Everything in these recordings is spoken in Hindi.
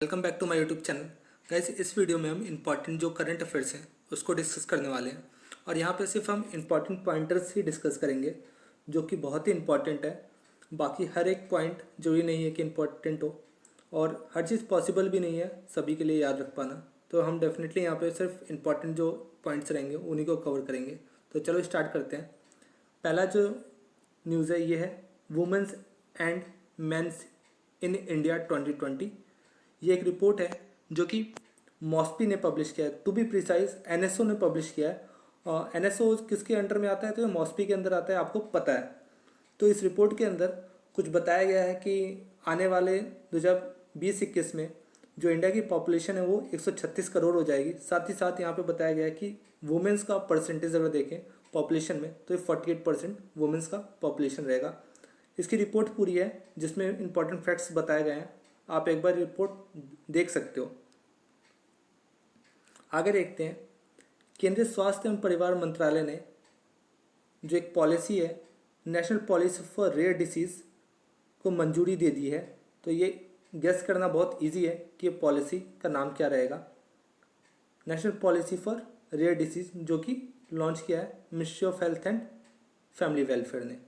Welcome back to my YouTube channel. Guys, इस वीडियो में हम इंपॉर्टेंट जो करंट अफेयर्स हैं उसको डिस्कस करने वाले हैं और यहाँ पे सिर्फ हम इंपॉर्टेंट पॉइंटर्स ही डिस्कस करेंगे जो कि बहुत ही इंपॉर्टेंट है। बाकी हर एक पॉइंट जरूरी नहीं है कि इम्पॉर्टेंट हो और हर चीज़ पॉसिबल भी नहीं है सभी के लिए याद रख पाना। तो हम डेफिनेटली यहाँ पे सिर्फ इंपॉर्टेंट जो पॉइंट्स रहेंगे उन्हीं को कवर करेंगे। तो चलो स्टार्ट करते हैं। पहला जो न्यूज़ है ये है women's and men's in India 2020। ये एक रिपोर्ट है जो कि मॉस्पी ने पब्लिश किया है, टू बी प्रिसाइज एनएसओ ने पब्लिश किया है। और एनएसओ किसके अंडर में आता है? तो ये मॉस्पी के अंदर आता है, आपको पता है। तो इस रिपोर्ट के अंदर कुछ बताया गया है कि आने वाले 2020-21 में जो इंडिया की पॉपुलेशन है वो 136 करोड़ हो जाएगी। साथ ही साथ यहाँ पे बताया गया है कि वुमेंस का परसेंटेज अगर देखें पॉपुलेशन में तो 48% वुमेंस का पॉपुलेशन रहेगा। इसकी रिपोर्ट पूरी है जिसमें इंपॉर्टेंट फैक्ट्स बताए गए हैं, आप एक बार रिपोर्ट देख सकते हो। आगे देखते हैं। केंद्रीय स्वास्थ्य एवं परिवार मंत्रालय ने जो एक पॉलिसी है national policy for rare disease को मंजूरी दे दी है। तो ये गेस करना बहुत इजी है कि ये पॉलिसी का नाम क्या रहेगा। National policy for rare disease जो कि लॉन्च किया है ministry of health and family welfare ने।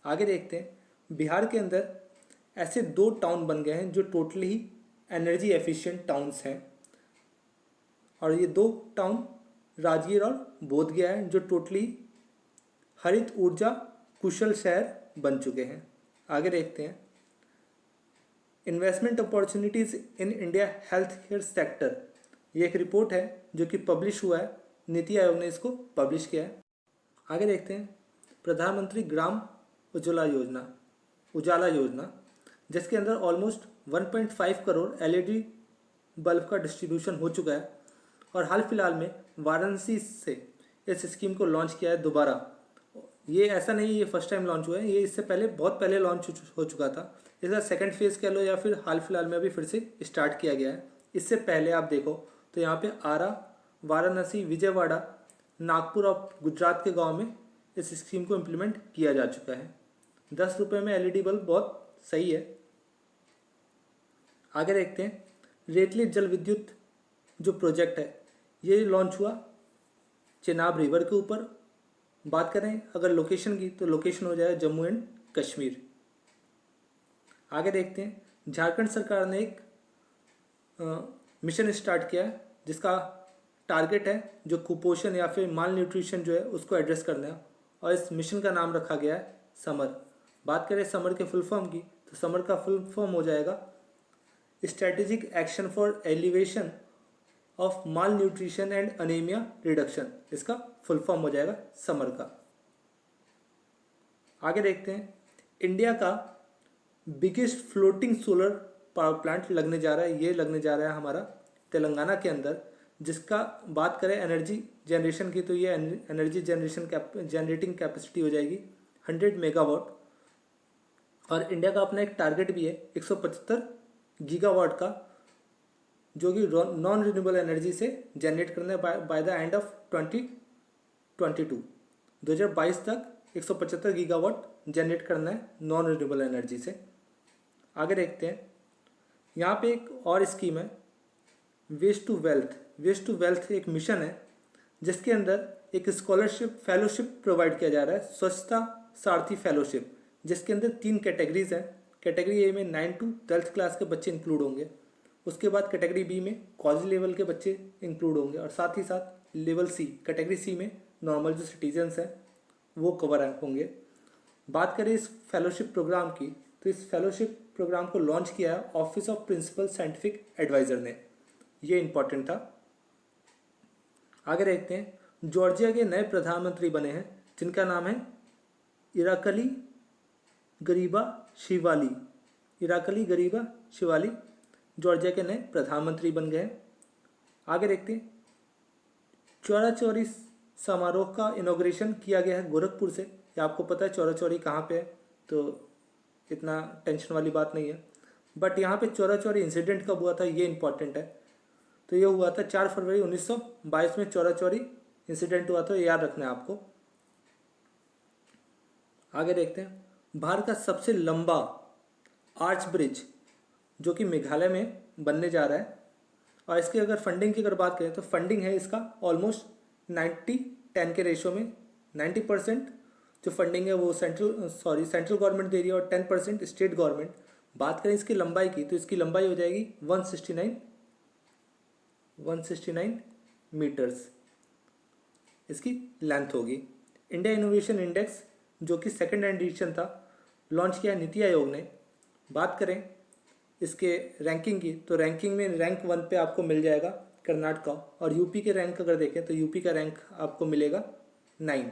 आगे देखते हैं। बिहार के अंदर ऐसे 2 टाउन बन गए हैं जो टोटली ही एनर्जी एफिशिएंट टाउन्स हैं और ये 2 टाउन राजगीर और बोधगया है जो टोटली हरित ऊर्जा कुशल शहर बन चुके हैं। आगे देखते हैं। Investment opportunities in India health care sector, ये एक रिपोर्ट है जो कि पब्लिश हुआ है, नीति आयोग ने इसको पब्लिश किया है। आगे देखते हैं। प्रधानमंत्री ग्राम उजाला योजना जिसके अंदर ऑलमोस्ट 1.5 करोड़ एलईडी बल्ब का डिस्ट्रीब्यूशन हो चुका है और हाल फिलहाल में वाराणसी से इस स्कीम को लॉन्च किया है दोबारा। ये ऐसा नहीं ये फर्स्ट टाइम लॉन्च हुआ है, ये इससे पहले बहुत पहले लॉन्च हो चुका था। इसका सेकंड फेज कह लो या फिर हाल फिलहाल में अभी फिर से स्टार्ट किया गया है। इससे पहले आप देखो तो यहाँ पे आरा, वाराणसी, विजयवाड़ा, नागपुर और गुजरात के गाँव में इस स्कीम को इम्प्लीमेंट किया जा चुका है। 10 रुपये में एलईडी बल्ब बहुत सही है। आगे देखते हैं। रेतली जल विद्युत जो प्रोजेक्ट है ये लॉन्च हुआ चेनाब रिवर के ऊपर। बात करें अगर लोकेशन की तो लोकेशन हो जाए जम्मू एंड कश्मीर। आगे देखते हैं। झारखंड सरकार ने एक मिशन स्टार्ट किया है जिसका टारगेट है जो कुपोषण या फिर माल न्यूट्रिशन जो है उसको एड्रेस करना है और इस मिशन का नाम रखा गया है समर। बात करें समर के फुल फॉर्म की तो समर का फुल फॉर्म हो जाएगा strategic action for elevation of mall nutrition and anaemia reduction, इसका फुल फॉर्म हो जाएगा समर का। आगे देखते हैं। इंडिया का biggest floating solar power plant लगने जा रहा है, ये लगने जा रहा है हमारा तेलंगाना के अंदर, जिसका बात करें एनर्जी जनरेशन की तो ये एनर्जी जनरेटिंग कैपेसिटी हो जाएगी 100 मेगावाट और इंडिया का अपना एक टारगेट भी है 175 गीगावाट का जो कि नॉन रिन्यूएबल एनर्जी से जनरेट करना है बाय द एंड ऑफ 2022 तक 175 गीगावाट जनरेट करना है नॉन रिन्यूएबल एनर्जी से। आगे देखते हैं। यहाँ पे एक और स्कीम है वेस्ट टू वेल्थ एक मिशन है जिसके अंदर एक स्कॉलरशिप फेलोशिप प्रोवाइड किया जा रहा है, स्वच्छता सारथी फेलोशिप, जिसके अंदर 3 कैटेगरीज हैं। कैटेगरी ए में 9 to 12th क्लास के बच्चे इंक्लूड होंगे, उसके बाद कैटेगरी बी में कॉलेज लेवल के बच्चे इंक्लूड होंगे और साथ ही साथ लेवल सी कैटेगरी सी में नॉर्मल जो सिटीजन्स हैं वो कवर होंगे। बात करें इस फेलोशिप प्रोग्राम की तो इस फेलोशिप प्रोग्राम को लॉन्च किया है office of principal scientific adviser ने, ये इंपॉर्टेंट था। आगे देखते हैं। जॉर्जिया के नए प्रधानमंत्री बने हैं जिनका नाम है इराकली गरीबा शिवाली जॉर्जिया के नए प्रधानमंत्री बन गए। आगे देखते हैं। चौरा चौरी समारोह का इनॉग्रेशन किया गया है गोरखपुर से। या आपको पता है चौरा चौरी कहाँ पे है तो इतना टेंशन वाली बात नहीं है, बट यहाँ पे चौरा चौरी इंसिडेंट कब हुआ था ये इंपॉर्टेंट है। तो ये हुआ था 4 फरवरी 1922 में चौरा चौरी इंसिडेंट हुआ था, ये याद रखना है आपको। आगे देखते हैं। भारत का सबसे लंबा आर्च ब्रिज जो कि मेघालय में बनने जा रहा है। और इसकी अगर फंडिंग की अगर बात करें तो फंडिंग है इसका ऑलमोस्ट 90-10 के रेशो में। 90% जो फंडिंग है वो सेंट्रल गवर्नमेंट दे रही है और 10% स्टेट गवर्नमेंट। बात करें इसकी लंबाई की तो इसकी लंबाई हो जाएगी 169 मीटर्स इसकी लेंथ होगी। इंडिया इनोवेशन इंडेक्स जो कि सेकेंड एडिशन था, लॉन्च किया नीति आयोग ने। बात करें इसके रैंकिंग की तो रैंकिंग में रैंक 1 पे आपको मिल जाएगा कर्नाटका, और यूपी के रैंक अगर देखें तो यूपी का रैंक आपको मिलेगा 9।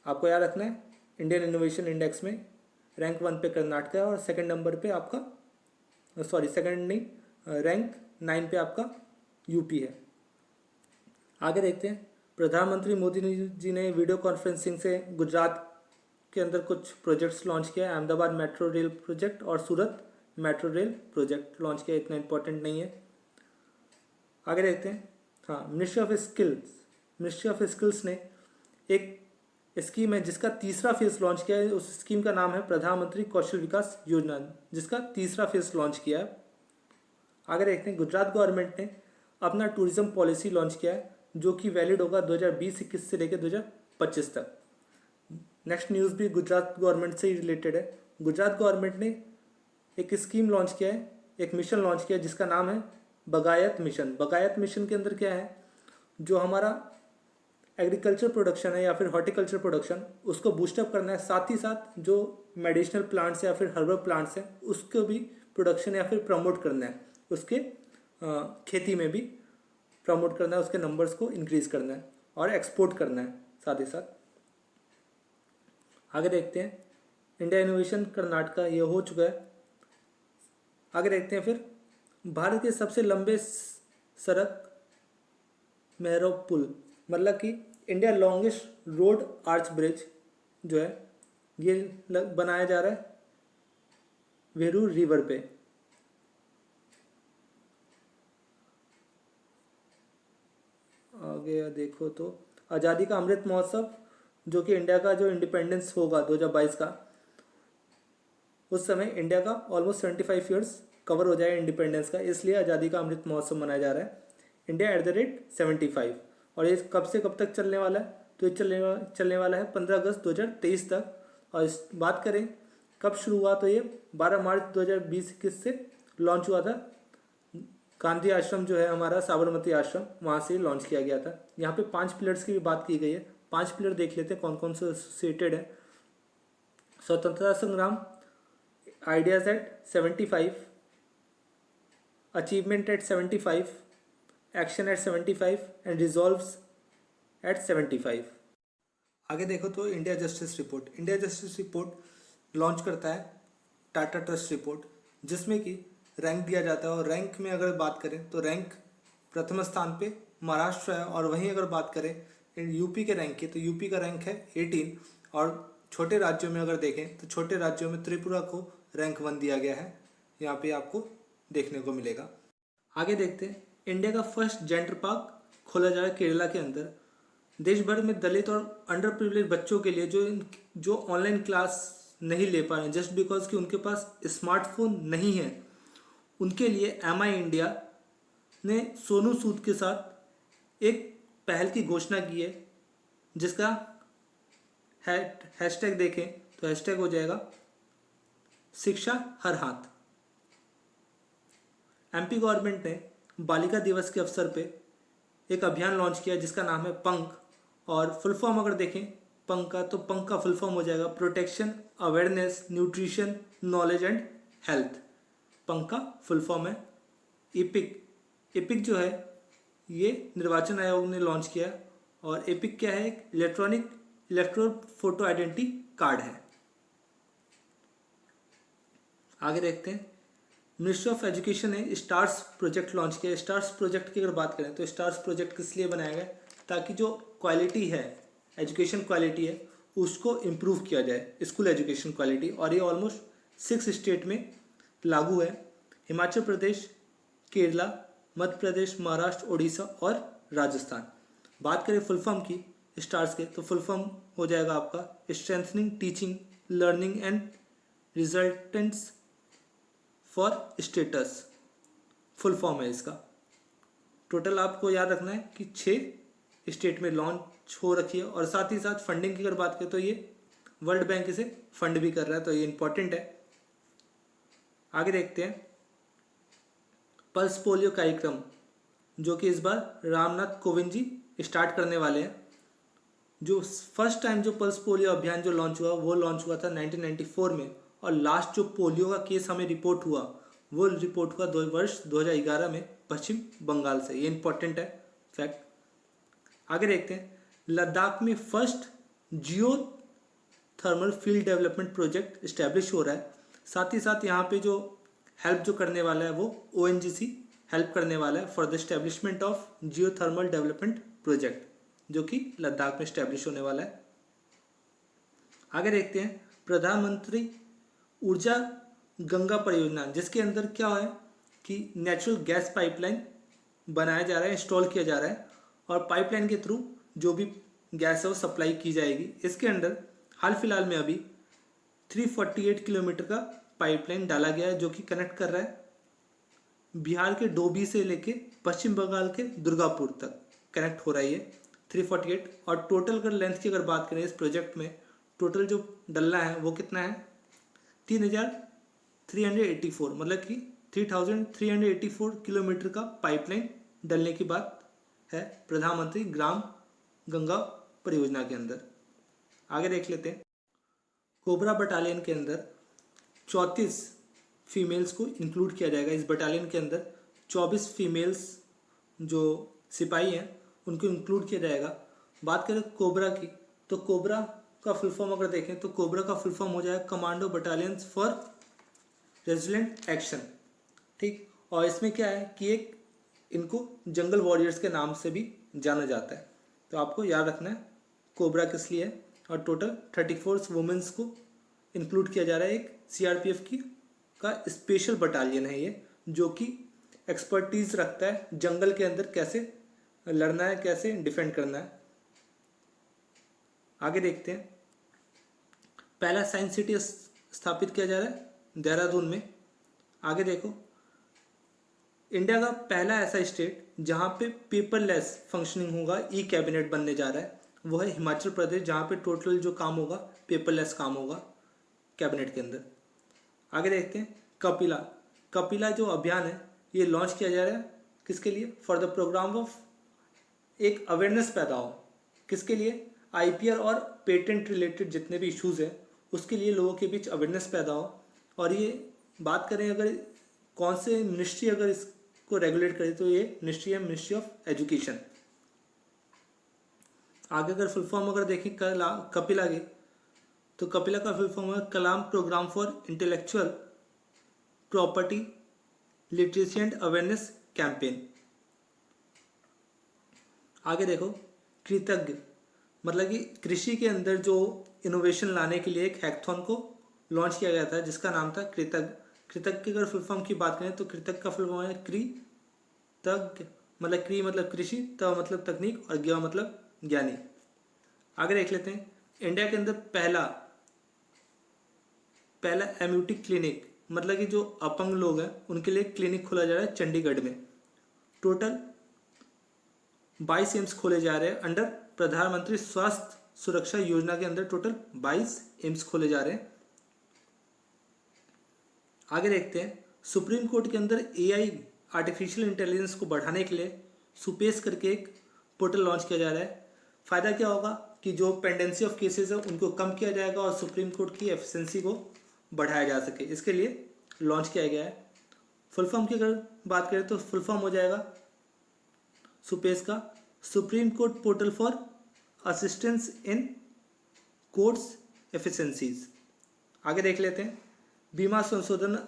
आपको याद रखना है इंडियन इनोवेशन इंडेक्स में रैंक 1 पे कर्नाटका है और सेकंड नंबर पे आपका सेकंड नहीं, रैंक 9 पे आपका यूपी है। आगे देखते हैं। प्रधानमंत्री मोदी जी ने वीडियो कॉन्फ्रेंसिंग से गुजरात के अंदर कुछ प्रोजेक्ट्स लॉन्च किया है। अहमदाबाद मेट्रो रेल प्रोजेक्ट और सूरत मेट्रो रेल प्रोजेक्ट लॉन्च किया, इतना इंपॉर्टेंट नहीं है। आगे देखते हैं। हाँ, मिनिस्ट्री ऑफ स्किल्स ने एक स्कीम है जिसका तीसरा फेज लॉन्च किया है। उस स्कीम का नाम है प्रधानमंत्री कौशल विकास योजना, जिसका तीसरा फेज लॉन्च किया है। आगे देखते हैं। गुजरात गवर्नमेंट ने अपना टूरिज्म पॉलिसी लॉन्च किया है जो कि वैलिड होगा 2020-21 से लेकर 2025 तक। नेक्स्ट न्यूज़ भी गुजरात गवर्नमेंट से ही रिलेटेड है। गुजरात गवर्नमेंट ने एक स्कीम लॉन्च किया है, एक मिशन लॉन्च किया है जिसका नाम है बगायत मिशन। बगायत मिशन के अंदर क्या है, जो हमारा एग्रीकल्चर प्रोडक्शन है या फिर हॉर्टिकल्चर प्रोडक्शन, उसको बूस्टअप करना है। साथ ही साथ जो मेडिसिनल प्लांट्स या फिर हर्बल प्लांट्स हैं उसको भी प्रोडक्शन या फिर प्रमोट करना है, उसके खेती में भी प्रमोट करना है, उसके नंबर्स को इंक्रीज करना है और एक्सपोर्ट करना है साथ ही साथ। आगे देखते हैं। इंडिया इनोवेशन कर्नाटका ये हो चुका है। आगे देखते हैं फिर। भारत के सबसे लंबे सड़क मेहरो पुल, मतलब कि India longest road arch bridge जो है ये बनाया जा रहा है वेरू रिवर पे। आगे देखो तो आज़ादी का अमृत महोत्सव जो कि इंडिया का जो इंडिपेंडेंस होगा 2022 का, उस समय इंडिया का ऑलमोस्ट 75 ईयर्स कवर हो जाए इंडिपेंडेंस का, इसलिए आज़ादी का अमृत महोत्सव मनाया जा रहा है इंडिया @75। और ये कब से कब तक चलने वाला है, तो ये चलने वाला है 15 अगस्त 2023 तक। और इस बात करें कब शुरू हुआ तो ये 12 मार्च 2020-21 से लॉन्च हुआ था। गांधी आश्रम जो है हमारा साबरमती आश्रम, वहाँ से लॉन्च किया गया था। यहाँ पे 5 पिलर्स की भी बात की गई है। 5 पिलर देख लेते हैं कौन कौन से एसोसिएटेड है। स्वतंत्रता संग्राम, ideas @75, achievement @75, action @75 and resolves @75। आगे देखो तो इंडिया जस्टिस रिपोर्ट लॉन्च करता है टाटा ट्रस्ट रिपोर्ट, जिसमें कि रैंक दिया जाता है। और रैंक में अगर बात करें तो रैंक प्रथम स्थान पे महाराष्ट्र है, और वहीं अगर बात करें यूपी के रैंक की तो यूपी का रैंक है 18। और छोटे राज्यों में अगर देखें तो छोटे राज्यों में त्रिपुरा को रैंक 1 दिया गया है, यहाँ पे आपको देखने को मिलेगा। आगे देखते हैं। इंडिया का फर्स्ट जेंडर पार्क खोला जा रहा है केरला के अंदर। देश भर में दलित और अंडर प्रिविलेज बच्चों के लिए जो ऑनलाइन क्लास नहीं ले पा रहे हैं जस्ट बिकॉज कि उनके पास स्मार्टफोन नहीं है, उनके लिए MI इंडिया ने सोनू सूद के साथ एक पहल की घोषणा की है, जिसका हैशटैग देखें तो हैशटैग हो जाएगा शिक्षा हर हाथ। MP गवर्नमेंट ने बालिका दिवस के अवसर पे एक अभियान लॉन्च किया जिसका नाम है पंख, और फुल फॉर्म अगर देखें पंख का फुल फॉर्म हो जाएगा protection, awareness, nutrition, knowledge and health. पंख का फुल फॉर्म है एपिक जो है ये निर्वाचन आयोग ने लॉन्च किया, और एपिक क्या है, एक इलेक्ट्रोल फोटो आइडेंटिटी कार्ड है। आगे देखते हैं। मिनिस्ट्री ऑफ एजुकेशन ने स्टार्स प्रोजेक्ट लॉन्च किया। स्टार्स प्रोजेक्ट की अगर बात करें तो स्टार्स प्रोजेक्ट किस लिए बनाया गया, ताकि जो क्वालिटी है, एजुकेशन क्वालिटी है, उसको इम्प्रूव किया जाए, स्कूल एजुकेशन क्वालिटी। और ये ऑलमोस्ट 6 स्टेट में लागू है, हिमाचल प्रदेश, केरला, मध्य प्रदेश, महाराष्ट्र, उड़ीसा और राजस्थान। बात करें फुल फॉर्म की स्टार्स के तो फुल फॉर्म हो जाएगा आपका strengthening teaching, learning and resultants for states. Full form है इसका। टोटल आपको याद रखना है कि 6 स्टेट में लॉन्च हो रखी है, और साथ ही साथ फंडिंग की अगर बात करें तो ये वर्ल्ड बैंक इसे फंड भी कर रहा है, तो ये इंपॉर्टेंट है। आगे देखते हैं पल्स पोलियो कार्यक्रम, जो कि इस बार रामनाथ कोविंद जी स्टार्ट करने वाले हैं। जो फर्स्ट टाइम जो पल्स पोलियो अभियान जो लॉन्च हुआ वो लॉन्च हुआ था 1994 में, और लास्ट जो पोलियो का केस हमें रिपोर्ट हुआ वो रिपोर्ट हुआ वर्ष 2011 में पश्चिम बंगाल से। ये इंपॉर्टेंट है फैक्ट। आगे देखते हैं लद्दाख में फर्स्ट जियो thermal field development project establish हो रहा है। साथ ही साथ यहाँ पे जो हेल्प जो करने वाला है वो ONGC हेल्प करने वाला है for the establishment of Jio thermal development project, जो कि लद्दाख में इस्टेब्लिश होने वाला है। आगे देखते हैं प्रधानमंत्री ऊर्जा गंगा परियोजना, जिसके अंदर क्या है कि नेचुरल गैस पाइपलाइन बनाया जा रहा है, इंस्टॉल किया जा रहा है, और पाइपलाइन के थ्रू जो भी गैस है वो सप्लाई की जाएगी। इसके अंदर हाल फिलहाल में अभी 348 किलोमीटर का पाइपलाइन डाला गया है, जो कि कनेक्ट कर रहा है बिहार के डोभी से लेके पश्चिम बंगाल के दुर्गापुर तक कनेक्ट हो रहा है ये 348। और टोटल अगर लेंथ की अगर बात करें इस प्रोजेक्ट में, टोटल जो डलना है वो कितना है 3384, मतलब कि 3384 किलोमीटर का पाइपलाइन डलने की बात है प्रधानमंत्री ग्राम गंगा परियोजना के अंदर। आगे देख लेते हैं कोबरा बटालियन के अंदर 34 फीमेल्स को इंक्लूड किया जाएगा। इस बटालियन के अंदर 24 फीमेल्स जो सिपाही हैं उनको इंक्लूड किया जाएगा। बात करें कोबरा की, तो कोबरा का फुल फॉर्म अगर देखें तो कोबरा का फुल फॉर्म हो जाएगा commando battalions for resilient action, ठीक। और इसमें क्या है कि एक इनको जंगल वॉरियर्स के नाम से भी जाना जाता है, तो आपको याद रखना है कोबरा किस लिए है। और टोटल 34 वुमेन्स को इंक्लूड किया जा रहा है। एक CRPF की का स्पेशल बटालियन है ये, जो कि एक्सपर्टीज रखता है जंगल के अंदर कैसे लड़ना है, कैसे डिफेंड करना है। आगे देखते हैं पहला साइंस सिटी स्थापित किया जा रहा है देहरादून में। आगे देखो इंडिया का पहला ऐसा स्टेट जहां पे पेपरलेस फंक्शनिंग होगा, कैबिनेट बनने जा रहा है, वो है हिमाचल प्रदेश, जहां पे टोटल जो काम होगा पेपरलेस काम होगा कैबिनेट के अंदर। आगे देखते हैं कपिला जो अभियान है ये लॉन्च किया जा रहा है किसके लिए, फॉर द प्रोग्राम ऑफ एक अवेयरनेस पैदा हो, किसके लिए IPR और पेटेंट रिलेटेड जितने भी इश्यूज हैं उसके लिए लोगों के बीच अवेयरनेस पैदा हो। और ये बात करें अगर कौन से मिनिस्ट्री अगर इसको रेगुलेट करे तो ये मिनिस्ट्री ऑफ एजुकेशन। आगे अगर फुल फॉर्म अगर देखें कपिला की, तो कपिला का फुल फॉर्म है Kalam program for intellectual property literacy and awareness campaign. आगे देखो कृतज्ञ, मतलब कि कृषि के अंदर जो इनोवेशन लाने के लिए एक हैकथॉन को लॉन्च किया गया था जिसका नाम था कृतज्ञ की अगर फुल फॉर्म की बात करें तो कृतज्ञ का फुल फॉर्म है कृतज्ञ, मतलब क्री मतलब कृषि, त मतलब तकनीक, और ज्ञ मतलब ज्ञानी। आगे देख लेते हैं इंडिया के अंदर पहला एम्यूटी क्लिनिक, मतलब कि जो अपंग लोग हैं उनके लिए क्लिनिक खोला जा रहा है चंडीगढ़ में। टोटल 22 एम्स खोले जा रहे हैं अंडर प्रधानमंत्री स्वास्थ्य सुरक्षा योजना के अंदर, टोटल 22 एम्स खोले जा रहे हैं। आगे देखते हैं सुप्रीम कोर्ट के अंदर AI आर्टिफिशियल इंटेलिजेंस को बढ़ाने के लिए सुपेश करके एक पोर्टल लॉन्च किया जा रहा है। फ़ायदा क्या होगा कि जो पेंडेंसी ऑफ केसेस है उनको कम किया जाएगा और सुप्रीम कोर्ट की एफिशिएंसी को बढ़ाया जा सके, इसके लिए लॉन्च किया गया है। फुल फॉर्म की अगर बात करें तो फुल फॉर्म हो जाएगा सुपेश का supreme court portal for assistance in courts efficiencies. आगे देख लेते हैं बीमा संशोधन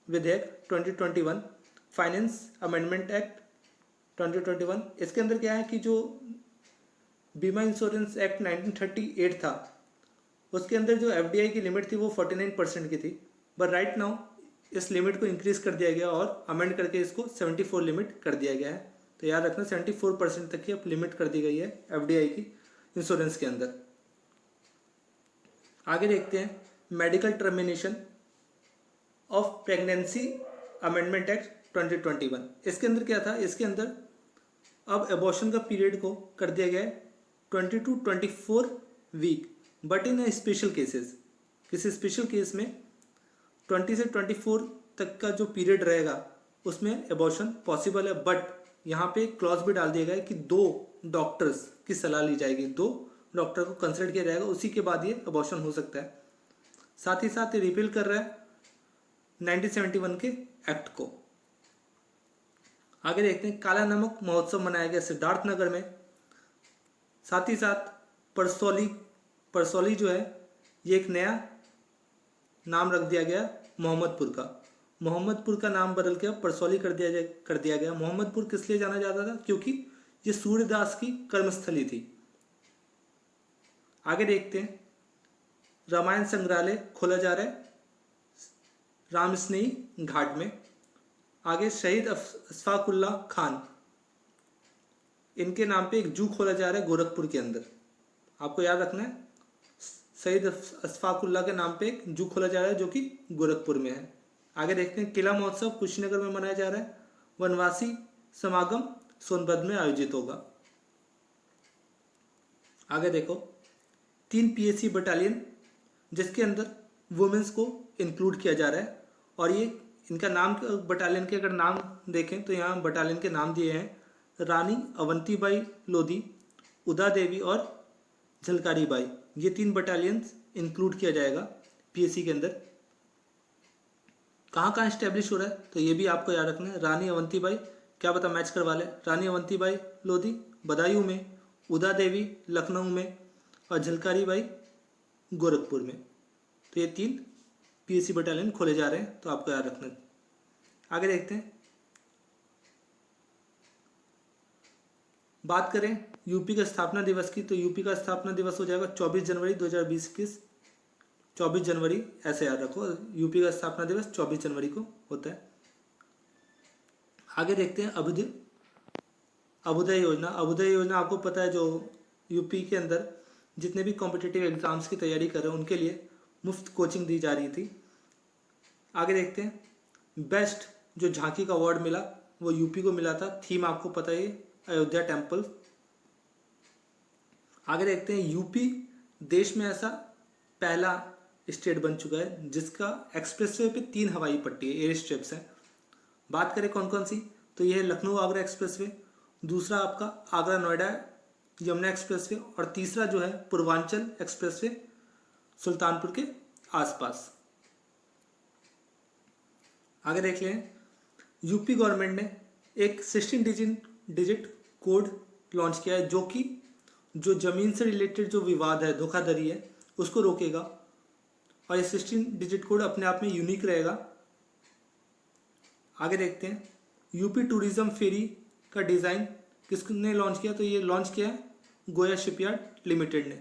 विधेयक 2021, फाइनेंस अमेंडमेंट एक्ट 2021। इसके अंदर क्या है कि जो बीमा इंश्योरेंस एक्ट 1938 था उसके अंदर जो FDI की लिमिट थी वो 49% की थी, बट राइट नाउ इस लिमिट को इंक्रीज कर दिया गया और अमेंड करके इसको 74 लिमिट कर दिया गया है। तो याद रखना 74% तक की अब लिमिट कर दी गई है FDI की इंश्योरेंस के अंदर। आगे देखते हैं medical termination of pregnancy amendment act 2021। इसके अंदर क्या था, इसके अंदर अब एबॉर्शन का पीरियड को कर दिया गया है 20 to 24 week, but in special cases, किसी स्पेशल केस में 20 से 24 तक का जो पीरियड रहेगा उसमें एबॉर्शन पॉसिबल है। बट यहाँ पे क्लॉज भी डाल दिया गया है कि 2 डॉक्टर्स की सलाह ली जाएगी, 2 डॉक्टर को कंसल्ट किया जाएगा, उसी के बाद ये एबॉर्शन हो सकता है। साथ ही साथ ये रिपील कर रहा है 1971 के एक्ट को। आगे देखते हैं, काला नमक महोत्सव मनाया गया सिद्धार्थ नगर में। साथ ही साथ परसौली जो है ये एक नया नाम रख दिया गया मोहम्मदपुर का नाम बदल के परसौली कर दिया गया। मोहम्मदपुर किस लिए जाना जाता था, क्योंकि ये सूर्यदास की कर्मस्थली थी। आगे देखते हैं, रामायण संग्रहालय खोला जा रहा है रामस्नेही घाट में। आगे शहीद अशफाकुल्ला खान, इनके नाम पे एक जू खोला जा रहा है गोरखपुर के अंदर। आपको याद रखना है, शहीद अशफाकुल्ला के नाम पे एक जू खोला जा रहा है जो कि गोरखपुर में है। आगे देखते हैं, किला महोत्सव कुशीनगर में मनाया जा रहा है। वनवासी समागम सोनभद्र में आयोजित होगा। आगे देखो, 3 पीएसी बटालियन जिसके अंदर वुमेन्स को इंक्लूड किया जा रहा है। और ये इनका नाम, बटालियन के अगर नाम देखें तो यहाँ बटालियन के नाम दिए हैं रानी अवंतीबाई लोधी, उदा देवी और झलकारी बाई। ये 3 बटालियंस इंक्लूड किया जाएगा पीएसी के अंदर। कहाँ कहाँ इस्टेब्लिश हो रहा है तो ये भी आपको याद रखना है। रानी अवंतीबाई, क्या पता मैच करवा ले, रानी अवंतीबाई लोधी बदायूं में, उदा देवी लखनऊ में और झलकारी बाई गोरखपुर में। तो ये 3 पीएसी बटालियन खोले जा रहे हैं, तो आपको याद रखना है। आगे देखते हैं, बात करें यूपी का स्थापना दिवस की, तो यूपी का स्थापना दिवस हो जाएगा 24 जनवरी 2020। 24 जनवरी ऐसे याद रखो, यूपी का स्थापना दिवस 24 जनवरी को होता है। आगे देखते हैं, अभ्युदय योजना। अभ्युदय योजना आपको पता है, जो यूपी के अंदर जितने भी कॉम्पिटिटिव एग्जाम्स की तैयारी कर रहे हैं उनके लिए मुफ्त कोचिंग दी जा रही थी। आगे देखते हैं, बेस्ट जो झांकी का अवार्ड मिला वो यूपी को मिला था। थीम आपको पता है, अयोध्या टेम्पल। आगे देखते हैं, यूपी देश में ऐसा पहला स्टेट बन चुका है जिसका एक्सप्रेसवे पे 3 हवाई पट्टी है, एयर स्ट्रिप्स हैं। बात करें कौन कौन सी, तो ये है लखनऊ आगरा एक्सप्रेसवे, दूसरा आपका आगरा नोएडा यमुना एक्सप्रेसवे, और तीसरा जो है पूर्वांचल एक्सप्रेसवे सुल्तानपुर के आसपास। आगे देख लें, यूपी गवर्नमेंट ने एक 16 डिजिट कोड लॉन्च किया है जो कि जो ज़मीन से रिलेटेड जो विवाद है, धोखाधड़ी है, उसको रोकेगा। और ये 16 डिजिट कोड अपने आप में यूनिक रहेगा। आगे देखते हैं, यूपी टूरिज्म फेरी का डिज़ाइन किसने लॉन्च किया, तो ये लॉन्च किया है गोया शिपयार्ड लिमिटेड ने।